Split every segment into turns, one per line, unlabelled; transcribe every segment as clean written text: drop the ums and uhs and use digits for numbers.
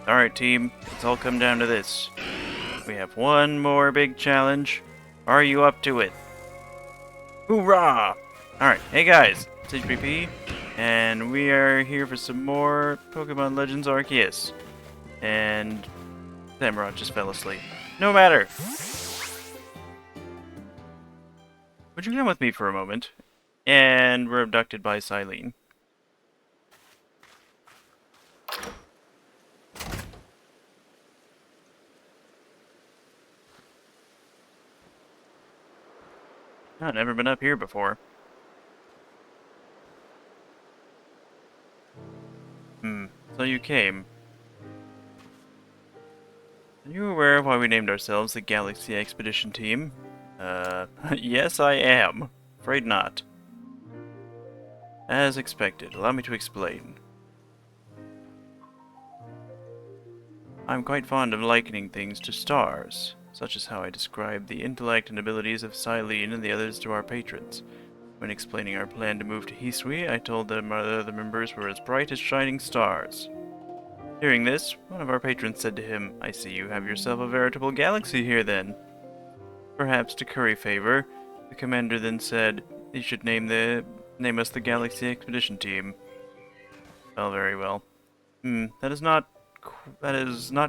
Alright team, it's all come down to this. We have one more big challenge. Are you up to it? Hoorah! Alright, hey guys, it's HPP, and we are here for some more Pokemon Legends Arceus. And Samurott just fell asleep. No matter! Would you come with me for a moment? And we're abducted by Silene. I've never been up here before. So you came. Are you aware of why we named ourselves the Galaxy Expedition Team? Yes I am. Afraid not. As expected, allow me to explain. I'm quite fond of likening things to stars, such as how I describe the intellect and abilities of Silene and the others to our patrons. When explaining our plan to move to Hisui, I told them our other members were as bright as shining stars. Hearing this, one of our patrons said to him, "I see you have yourself a veritable galaxy here then." Perhaps to curry favor, the commander then said, "You should name us the Galaxy Expedition Team." Well, very well. That is not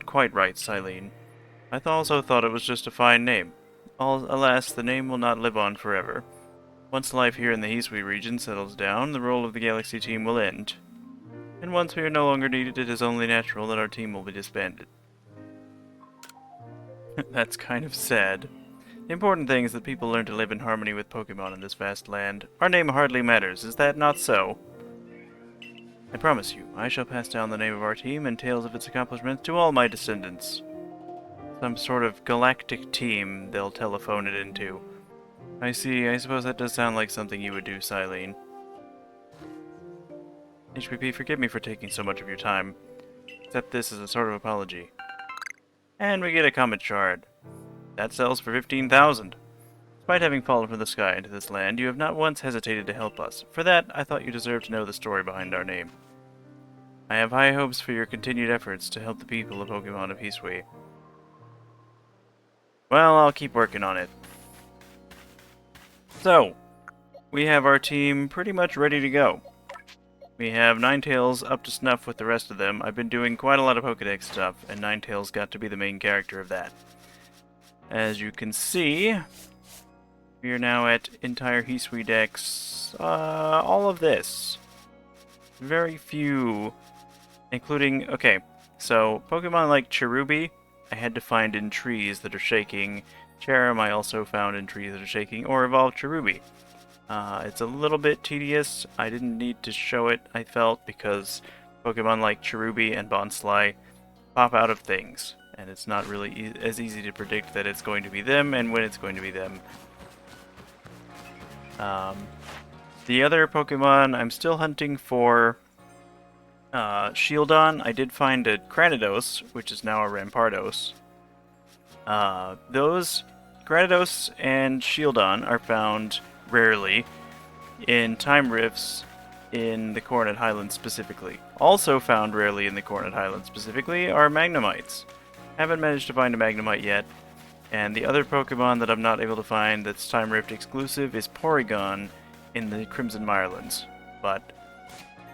quite right, Silene. I also thought it was just a fine name. Alas, the name will not live on forever. Once life here in the Hisui region settles down, the role of the Galaxy team will end. And once we are no longer needed, it is only natural that our team will be disbanded. That's kind of sad. The important thing is that people learn to live in harmony with Pokemon in this vast land. Our name hardly matters, is that not so? I promise you, I shall pass down the name of our team and tales of its accomplishments to all my descendants. Some sort of galactic team they'll telephone it into. I see, I suppose that does sound like something you would do, Silene. HPP, forgive me for taking so much of your time. Accept this as a sort of apology. And we get a comet shard. That sells for 15,000. Despite having fallen from the sky into this land, you have not once hesitated to help us. For that, I thought you deserved to know the story behind our name. I have high hopes for your continued efforts to help the people of Pokemon of Hisui. Well, I'll keep working on it. So, we have our team pretty much ready to go. We have Ninetales up to snuff with the rest of them. I've been doing quite a lot of Pokedex stuff, and Ninetales got to be the main character of that. As you can see, we are now at entire Hisui Dex. All of this. Very few, including... Okay, so Pokemon like Cherubi, I had to find in trees that are shaking. Cherim I also found in trees that are shaking, or evolved Cherubi. It's a little bit tedious. I didn't need to show it, I felt, because Pokemon like Cherubi and Bonsly pop out of things, and it's not really as easy to predict that it's going to be them and when it's going to be them. The other Pokemon, I'm still hunting for Shieldon. I did find a Granados, which is now a Rampardos. Those Granados and Shieldon are found rarely in time rifts in the Coronet Highlands specifically. Also found rarely in the Coronet Highlands specifically are Magnemites. Haven't managed to find a Magnemite yet, and the other Pokemon that I'm not able to find that's time rift exclusive is Porygon in the Crimson Mirelands. But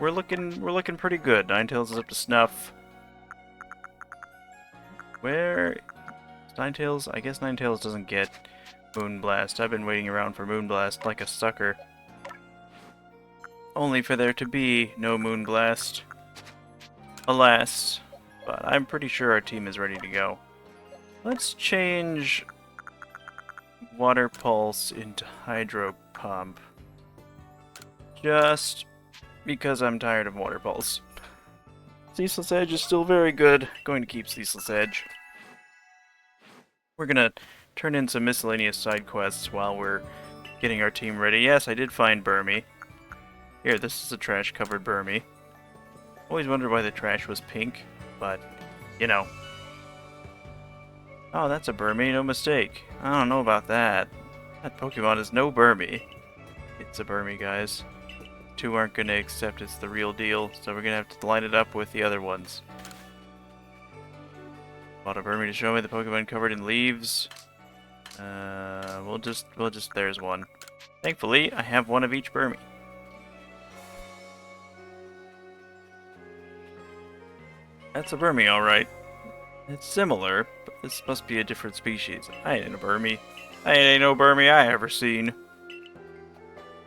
we're looking pretty good. Ninetales is up to snuff. Where is Ninetales? I guess Ninetales doesn't get Moonblast. I've been waiting around for Moonblast like a sucker. Only for there to be no Moonblast. Alas. But I'm pretty sure our team is ready to go. Let's change Water Pulse into Hydro Pump. Just because I'm tired of Water Pulse. Ceaseless Edge is still very good. Going to keep Ceaseless Edge. We're gonna turn in some miscellaneous side quests while we're getting our team ready. Yes, I did find Burmy. Here, this is a trash-covered Burmy. Always wondered why the trash was pink, but, you know. Oh, that's a Burmy, no mistake. I don't know about that. That Pokemon is no Burmy. It's a Burmy, guys. Two aren't gonna accept it's the real deal, so we're gonna have to line it up with the other ones. Bought a Burmy to show me the Pokemon covered in leaves. We'll just, there's one. Thankfully, I have one of each Burmy. That's a Burmy, alright. It's similar, but this must be a different species. I ain't a Burmy. I ain't no Burmy I ever seen.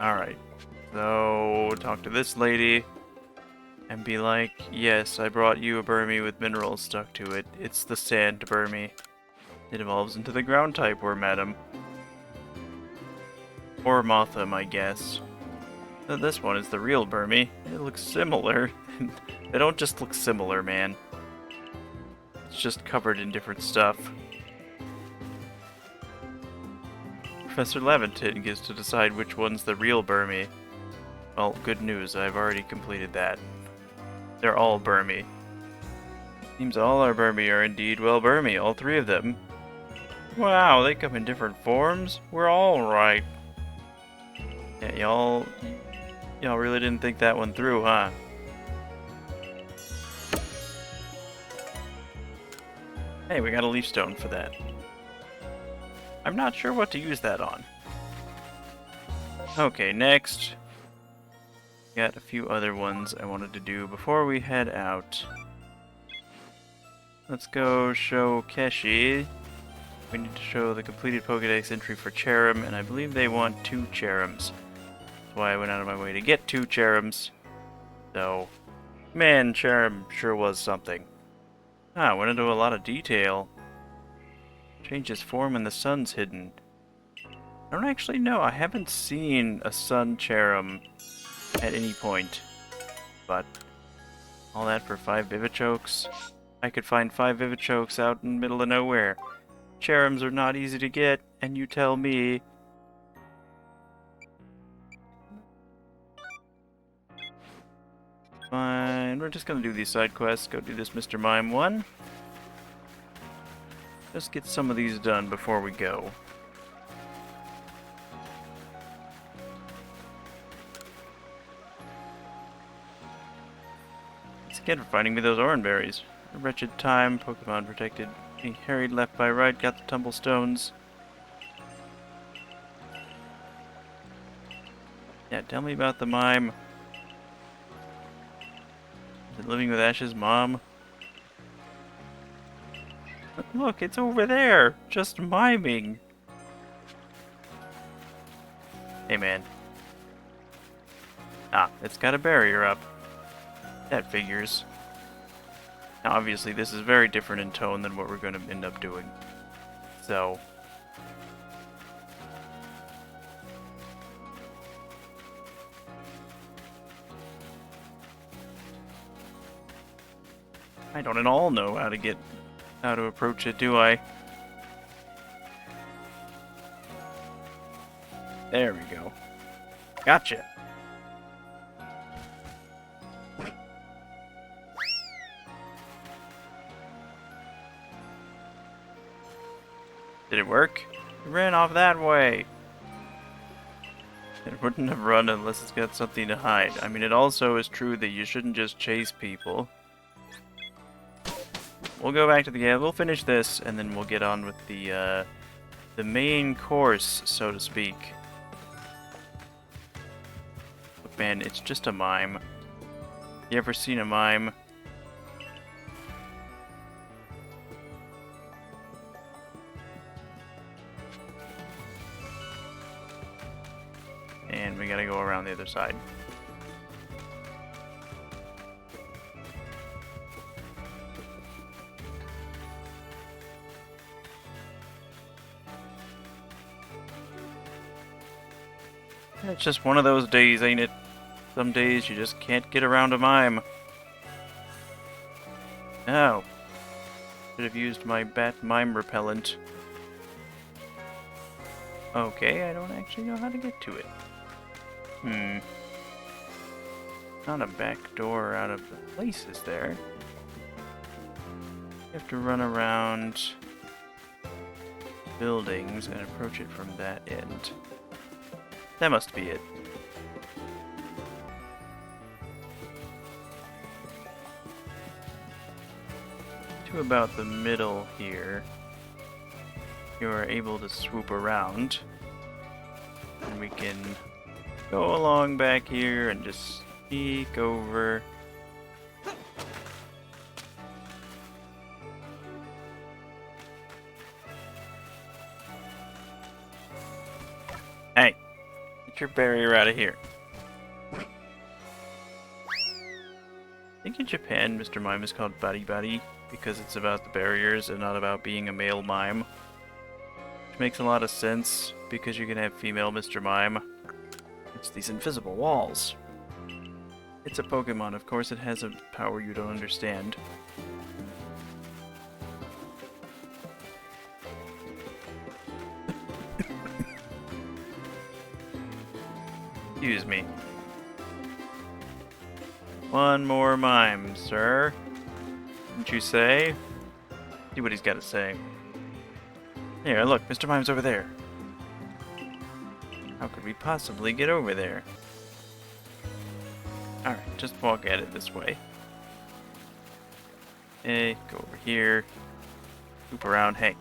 Alright. So, talk to this lady. And be like, yes, I brought you a Burmy with minerals stuck to it. It's the sand Burmy. It evolves into the ground type, madam. Or Motham, I guess. This one is the real Burmy. It looks similar. They don't just look similar, man. It's just covered in different stuff. Professor Leventon gets to decide which one's the real Burmy. Well, good news, I've already completed that. They're all Burmy. Seems all our Burmy are indeed well Burmy, all three of them. Wow, they come in different forms? We're all right. Yeah, y'all really didn't think that one through, huh? Hey, we got a leaf stone for that. I'm not sure what to use that on. Okay, next. Got a few other ones I wanted to do before we head out. Let's go show Keshi. We need to show the completed Pokédex entry for Cherim, and I believe they want 2 Cherims. That's why I went out of my way to get 2 Cherims. So, man, Cherim sure was something. Ah, went into a lot of detail. Changed his form when the sun's hidden. I don't actually know. I haven't seen a sun Cherim at any point. But all that for 5 Vivichokes? I could find 5 Vivichokes out in the middle of nowhere. Cherims are not easy to get, and you tell me. Fine, we're just gonna do these side quests. Go do this Mr. Mime one. Just get some of these done before we go. Thanks again for finding me those oranberries. A wretched time, Pokemon protected. He harried left by right, got the tumblestones. Yeah, tell me about the mime. Is it living with Ash's mom? Look, it's over there! Just miming! Hey, man. Ah, it's got a barrier up. That figures. Now, obviously, this is very different in tone than what we're going to end up doing. So... I don't at all know how to approach it, do I? There we go. Gotcha. Did it work? It ran off that way. It wouldn't have run unless it's got something to hide. I mean, it also is true that you shouldn't just chase people. We'll go back to the game. We'll finish this, and then we'll get on with the main course, so to speak. Look, man, it's just a mime. You ever seen a mime? And we gotta go around the other side. It's just one of those days, ain't it? Some days you just can't get around a mime. No. Should have used my bat mime repellent. Okay, I don't actually know how to get to it. Not a back door out of the place, is there? You have to run around buildings and approach it from that end. That must be it. to about the middle here, you are able to swoop around. And we can go along back here and just sneak over. Hey, get your barrier out of here. I think in Japan, Mr. Mime is called Bari Bari because it's about the barriers and not about being a male mime. Which makes a lot of sense because you can have female Mr. Mime. It's these invisible walls. It's a Pokemon, of course it has a power you don't understand. Excuse me. One more mime, sir. Didn't you say? See what he's got to say. Here, look, Mr. Mime's over there. How could we possibly get over there? Alright, just walk at it this way. Hey, go over here. Loop around. Hey,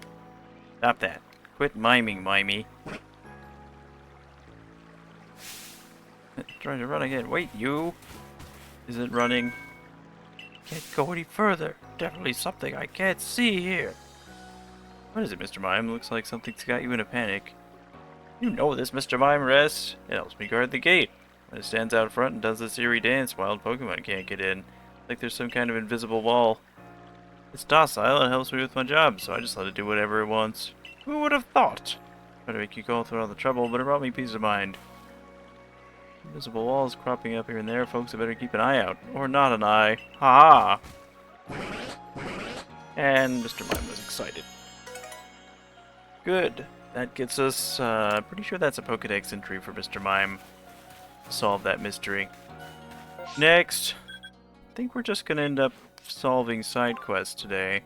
stop that. Quit miming, Mimey. Trying to run again. Wait, you! Isn't running. Can't go any further. Definitely something I can't see here. What is it, Mr. Mime? Looks like something's got you in a panic. You know this, Mr. Mime. Rest. It helps me guard the gate. When it stands out front and does this eerie dance, wild Pokemon can't get in. Like there's some kind of invisible wall. It's docile and helps me with my job, so I just let it do whatever it wants. Who would have thought? Try to make you go through all the trouble, but it brought me peace of mind. Invisible walls cropping up here and there, folks. I better keep an eye out. Or not an eye. Ha ha! And Mr. Mime was excited. Good. That gets us, pretty sure that's a Pokedex entry for Mr. Mime. Solve that mystery. Next! I think we're just gonna end up solving side quests today.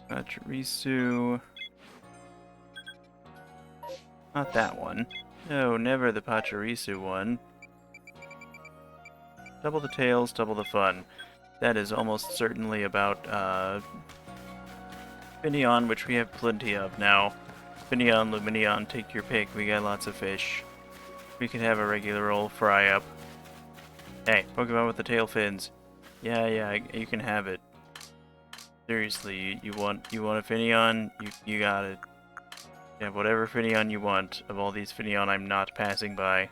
Pachirisu. Not that one. No, never the Pachirisu one. Double the tails, double the fun. That is almost certainly about, Finneon, which we have plenty of now. Finneon, Lumineon, take your pick. We got lots of fish. We can have a regular old fry-up. Hey, Pokemon with the tail fins. Yeah, you can have it. Seriously, you want a Finneon? You got it. You have whatever Finneon you want. Of all these Finneon I'm not passing by.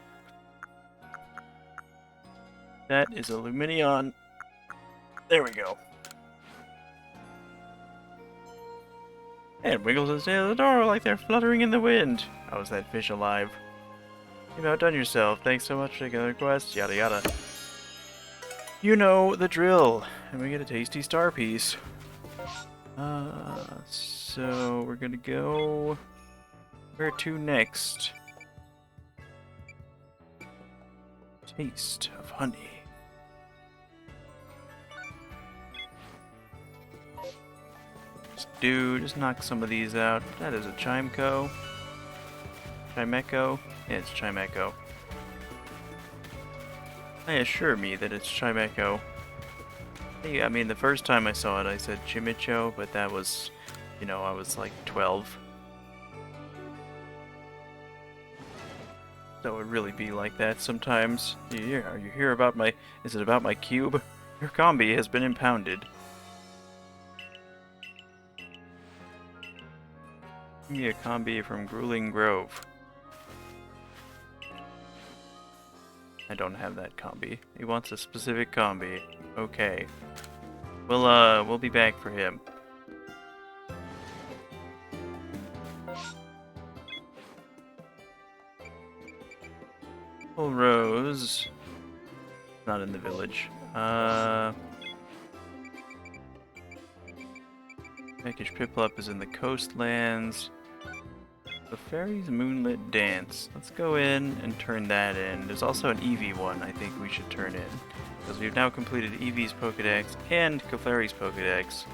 That is a Lumineon. There we go. And wiggles his tail at the door like they're fluttering in the wind. How is that fish alive? You've outdone yourself. Thanks so much for taking the request. Yada yada. You know the drill. And we get a tasty star piece. So we're gonna go... Where to next? Taste of honey. Just knock some of these out. That is a Chimeco. Chimeco? Yeah, it's Chimeco. I assure me that it's Chimeco. Hey, I mean, the first time I saw it, I said Chimicho, but that was, you know, I was like 12. So it would really be like that sometimes. You hear about my... Is it about my cube? Your combi has been impounded. Give me a combi from Grueling Grove. I don't have that combi. He wants a specific combi. Okay. We'll be back for him. Full Rose. Not in the village. Package Piplup is in the coastlands. The Fairy's Moonlit Dance. Let's go in and turn that in. There's also an Eevee one I think we should turn in. Because we've now completed Eevee's Pokedex and Clefairy's Pokedex.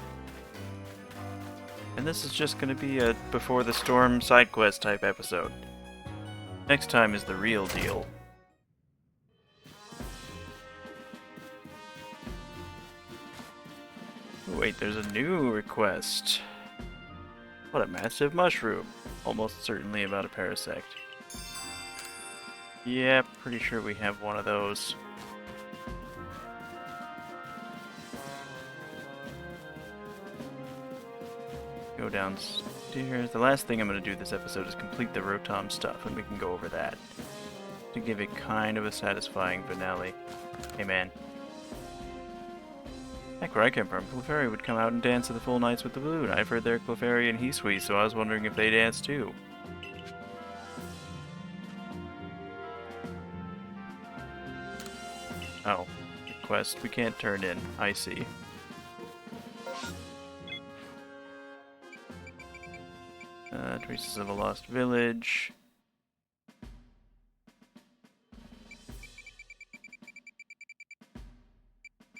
And this is just going to be a Before the Storm side quest type episode. Next time is the real deal. Ooh, wait, there's a new request. What a massive mushroom. Almost certainly about a parasect. Yeah, pretty sure we have one of those. Go downstairs. The last thing I'm going to do this episode is complete the Rotom stuff, and we can go over that. To give it kind of a satisfying finale. Hey man. Heck, where I came from, Clefairy would come out and dance at the full nights with the balloon. I've heard they're Clefairy and Hisui, so I was wondering if they dance too. Oh, request we can't turn in. I see. Traces of a lost village.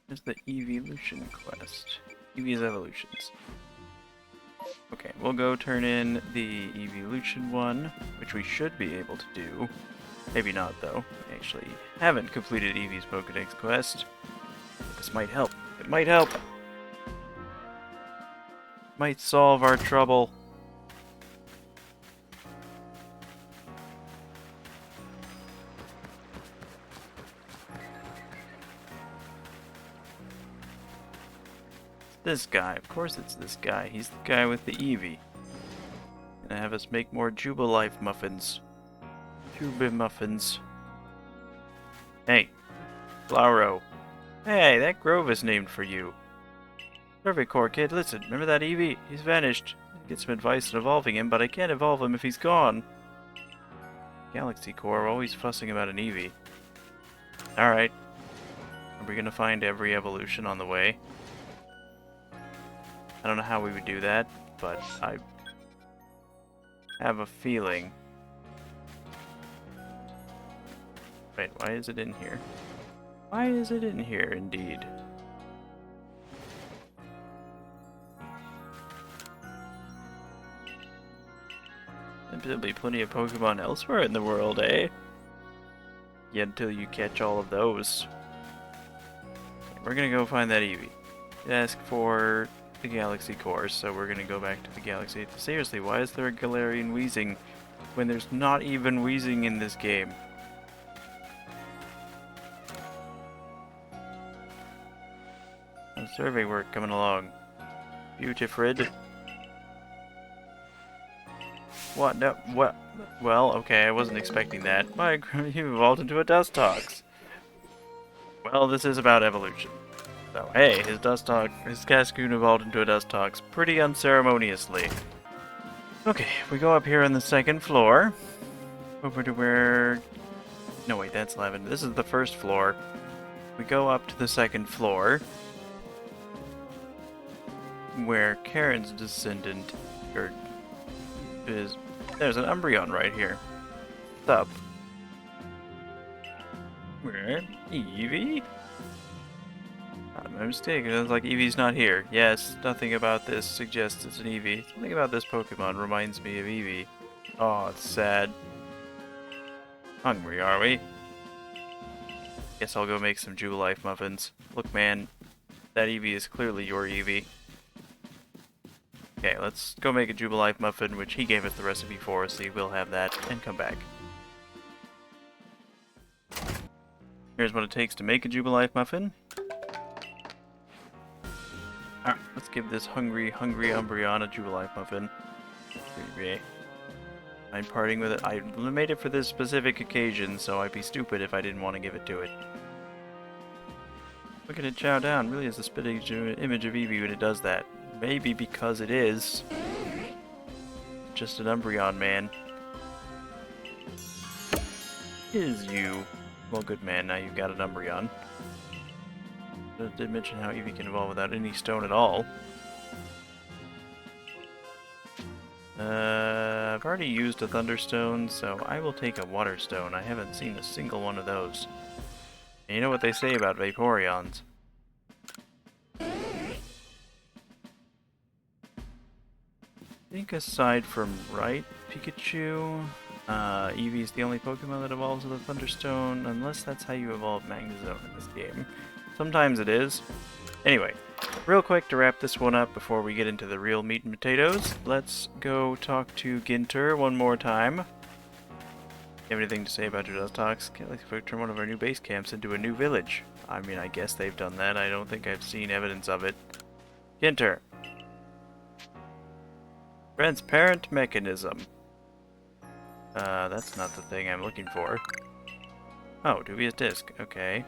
There's the evolution quest. Eevee's evolutions. Okay, we'll go turn in the evolution one, which we should be able to do. Maybe not, though. I actually haven't completed Eevee's Pokedex quest. But this might help. It might help! Might solve our trouble. This guy. Of course it's this guy. He's the guy with the Eevee. Gonna have us make more Jubilife muffins. Jubi muffins. Hey, Flowro. Hey, that grove is named for you. Survey Corps kid, listen, remember that Eevee? He's vanished. Get some advice on evolving him, but I can't evolve him if he's gone. Galaxy Corps always fussing about an Eevee. Alright. Are we gonna find every evolution on the way? I don't know how we would do that, but I have a feeling. Wait, why is it in here? Why is it in here, indeed? There'll be plenty of Pokemon elsewhere in the world, eh? Yet until you catch all of those. We're gonna go find that Eevee. Ask for the Galaxy Course, so we're gonna go back to the Galaxy. Seriously, why is there a Galarian wheezing when there's not even wheezing in this game? Survey work coming along. Beautifrid. What? No, what? Well, okay, I wasn't expecting that. Why, you evolved into a Dustox. Well, this is about evolution. So, hey, his Cascoon evolved into a Dustox pretty unceremoniously. Okay, we go up here on the second floor. Over to where... No, wait, that's Lavender. This is the first floor. We go up to the second floor, where Karen's descendant, is... There's an Umbreon right here. What's up? Where? Eevee? My mistake, it sounds like Eevee's not here. Yes, nothing about this suggests it's an Eevee. Something about this Pokemon reminds me of Eevee. Oh, it's sad. Hungry, are we? Guess I'll go make some Jubilife muffins. Look, man, that Eevee is clearly your Eevee. Okay, let's go make a Jubilife muffin, which he gave us the recipe for, so we'll have that, and come back. Here's what it takes to make a Jubilife muffin. Alright, let's give this hungry Umbreon a Jubilife muffin. I'm parting with it. I made it for this specific occasion, so I'd be stupid if I didn't want to give it to it. Look at it chow down. Really is a spitting image of Eevee when it does that. Maybe because it is just an Umbreon, man. Is you. Well, good man, now you've got an Umbreon. It did mention how Eevee can evolve without any stone at all. I've already used a Thunderstone, so I will take a Water Stone. I haven't seen a single one of those. And you know what they say about Vaporeons. I think aside from Pikachu, Eevee's the only Pokemon that evolves with a Thunderstone, unless that's how you evolve Magnezone in this game. Sometimes it is. Anyway, real quick to wrap this one up before we get into the real meat and potatoes, let's go talk to Ginter one more time. You have anything to say about your dust talks? Let's turn one of our new base camps into a new village. I mean, I guess they've done that. I don't think I've seen evidence of it. Ginter. Transparent mechanism. That's not the thing I'm looking for. Oh, dubious disc. Okay.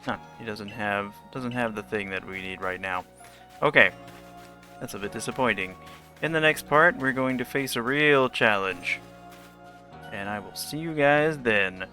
Huh, he doesn't have the thing that we need right now. Okay. That's a bit disappointing. In the next part, we're going to face a real challenge. And I will see you guys then.